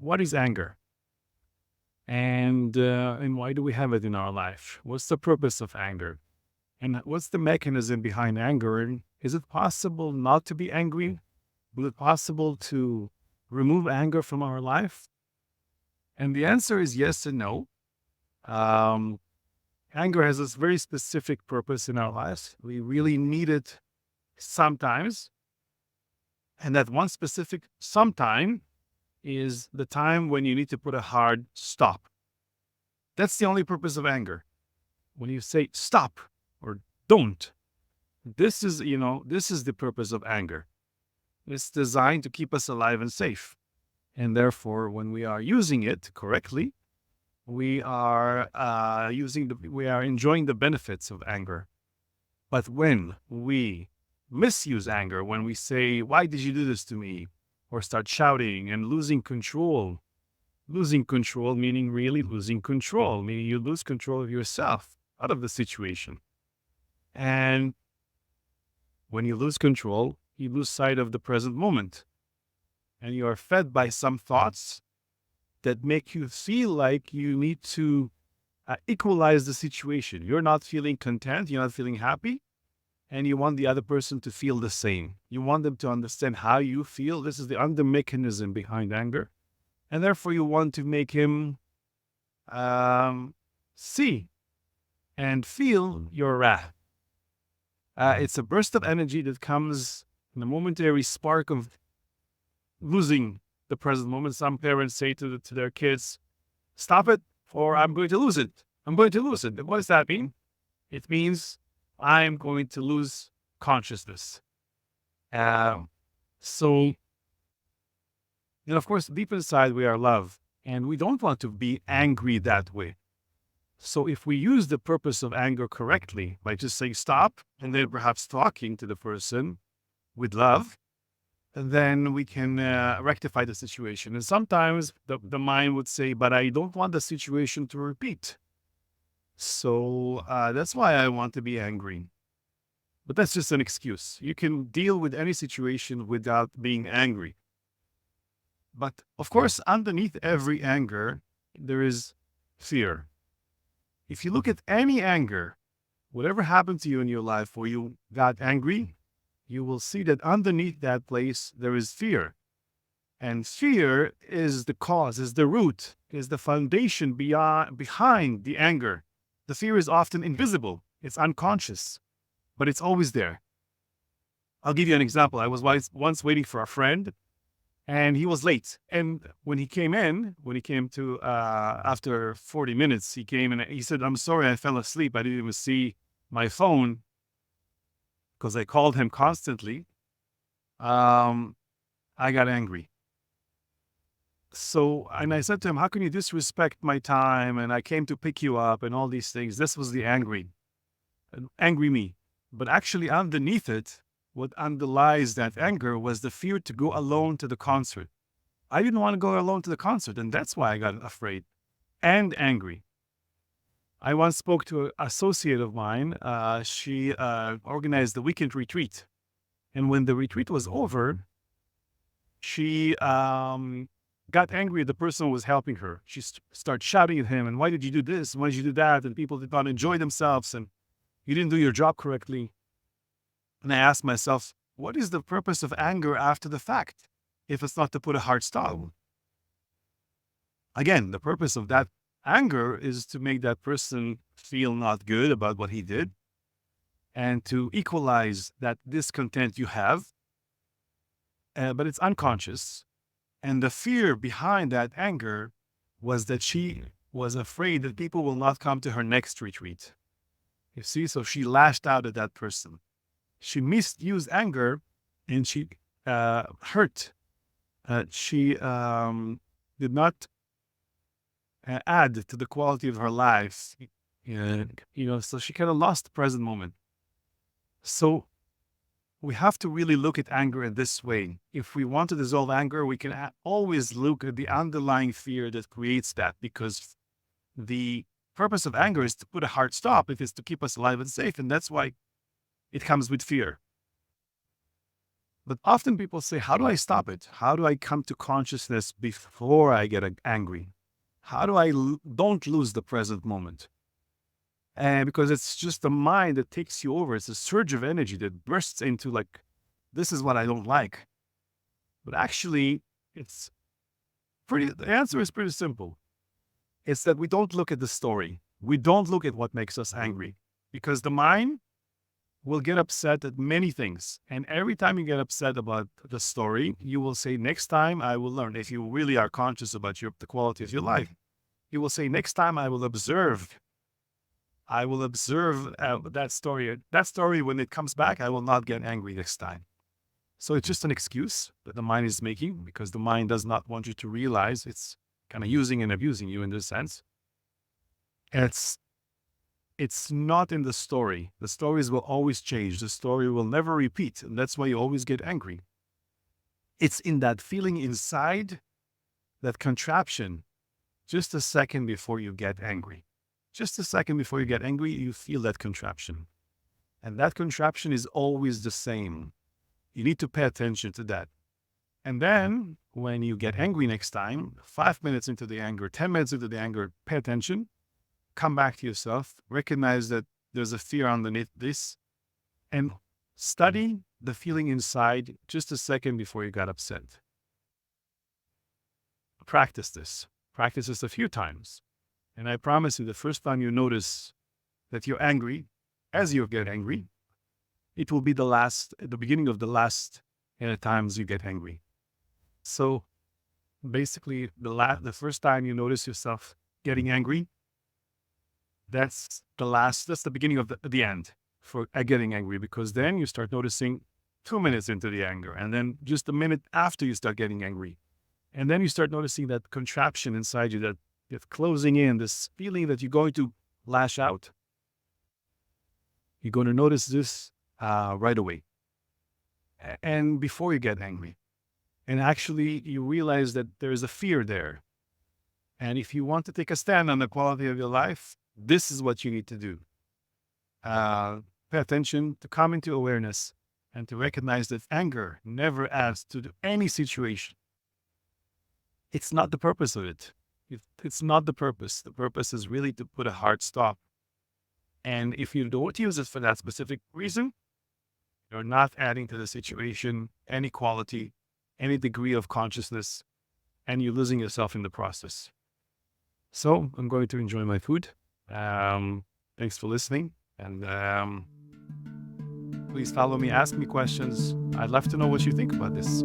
What is anger? And why do we have it in our life? What's the purpose of anger? And what's the mechanism behind anger? And is it possible not to be angry? Is it possible to remove anger from our life? And the answer is yes and no. Um, Anger has this very specific purpose in our lives. We really need it sometimes. And that one specific sometime is the time when you need to put a hard stop. That's the only purpose of anger. When you say stop or don't, this is the purpose of anger. It's designed to keep us alive and safe. And therefore, when we are using it correctly, we are enjoying the benefits of anger. But when we misuse anger, when we say, "Why did you do this to me?" or start shouting and losing control meaning really losing control, meaning you lose control of yourself out of the situation. And when you lose control, you lose sight of the present moment and you are fed by some thoughts that make you feel like you need to equalize the situation. You're not feeling content, you're not feeling happy, and you want the other person to feel the same. You want them to understand how you feel. This is the under mechanism behind anger. And therefore, you want to make him see and feel your wrath. It's a burst of energy that comes in a momentary spark of losing the present moment. Some parents say to their kids, "Stop it, or I'm going to lose it. I'm going to lose it." What does that mean? It means I'm going to lose consciousness. Um, so, and of course, deep inside, we are love, and we don't want to be angry that way. So, if we use the purpose of anger correctly by just saying stop and then perhaps talking to the person with love, then we can rectify the situation. And sometimes the mind would say, but I don't want the situation to repeat. So that's why I want to be angry. But that's just an excuse. You can deal with any situation without being angry. But of course, underneath every anger, there is fear. If you look at any anger, whatever happened to you in your life where you got angry, you will see that underneath that place, there is fear. And fear is the cause, is the root, is the foundation behind the anger. The fear is often invisible, it's unconscious, but it's always there. I'll give you an example. I was once waiting for a friend and he was late. And when he came to, after 40 minutes, he came and he said, "I'm sorry, I fell asleep. I didn't even see my phone because I called him constantly." I got angry. So, and I said to him, "How can you disrespect my time? And I came to pick you up and all these things." This was the angry me. But actually, underneath it, what underlies that anger was the fear to go alone to the concert. I didn't want to go alone to the concert, and that's why I got afraid and angry. I once spoke to an associate of mine. She organized the weekend retreat. And when the retreat was over, she got angry at the person who was helping her. She started shouting at him, and "Why did you do this? Why did you do that?" And people did not enjoy themselves, and "You didn't do your job correctly." And I asked myself, what is the purpose of anger after the fact if it's not to put a hard stop? Again, the purpose of that anger is to make that person feel not good about what he did and to equalize that discontent you have, but it's unconscious. And the fear behind that anger was that she was afraid that people will not come to her next retreat. You see, so she lashed out at that person. She misused anger and she hurt. She did not add to the quality of her life. So she kind of lost the present moment. So we have to really look at anger in this way. If we want to dissolve anger, we can always look at the underlying fear that creates that, because the purpose of anger is to put a hard stop. It is to keep us alive and safe. And that's why it comes with fear. But often people say, how do I stop it? How do I come to consciousness before I get angry? How do I don't lose the present moment? And because it's just the mind that takes you over. It's a surge of energy that bursts into like, this is what I don't like. But actually, the answer is pretty simple. It's that we don't look at the story. We don't look at what makes us angry, because the mind will get upset at many things. And every time you get upset about the story, you will say, next time I will learn. If you really are conscious about the quality of your life, you will say, next time I will observe that story. That story, when it comes back, I will not get angry next time. So it's just an excuse that the mind is making, because the mind does not want you to realize it's kind of using and abusing you in this sense. And it's not in the story. The stories will always change. The story will never repeat. And that's why you always get angry. It's in that feeling inside, that contraption, just a second before you get angry. Just a second before you get angry, you feel that contraption. And that contraption is always the same. You need to pay attention to that. And then when you get angry next time, 5 minutes into the anger, 10 minutes into the anger, pay attention, come back to yourself, recognize that there's a fear underneath this, and study the feeling inside just a second before you got upset. Practice this. Practice this a few times. And I promise you, the first time you notice that you're angry, as you get angry, it will be the beginning of the last times you get angry. So basically, the first time you notice yourself getting angry, that's the beginning of the end for getting angry, because then you start noticing 2 minutes into the anger, and then just a minute after you start getting angry. And then you start noticing that contraption inside you, that it's closing in, this feeling that you're going to lash out. You're going to notice this right away. And before you get angry. And actually, you realize that there is a fear there. And if you want to take a stand on the quality of your life, this is what you need to do. Pay attention, to come into awareness, and to recognize that anger never adds to any situation. It's not the purpose of it. It's not the purpose. The purpose is really to put a hard stop. And if you don't use it for that specific reason, you're not adding to the situation any quality, any degree of consciousness, and you're losing yourself in the process. So I'm going to enjoy my food. Thanks for listening. And please follow me, ask me questions. I'd love to know what you think about this.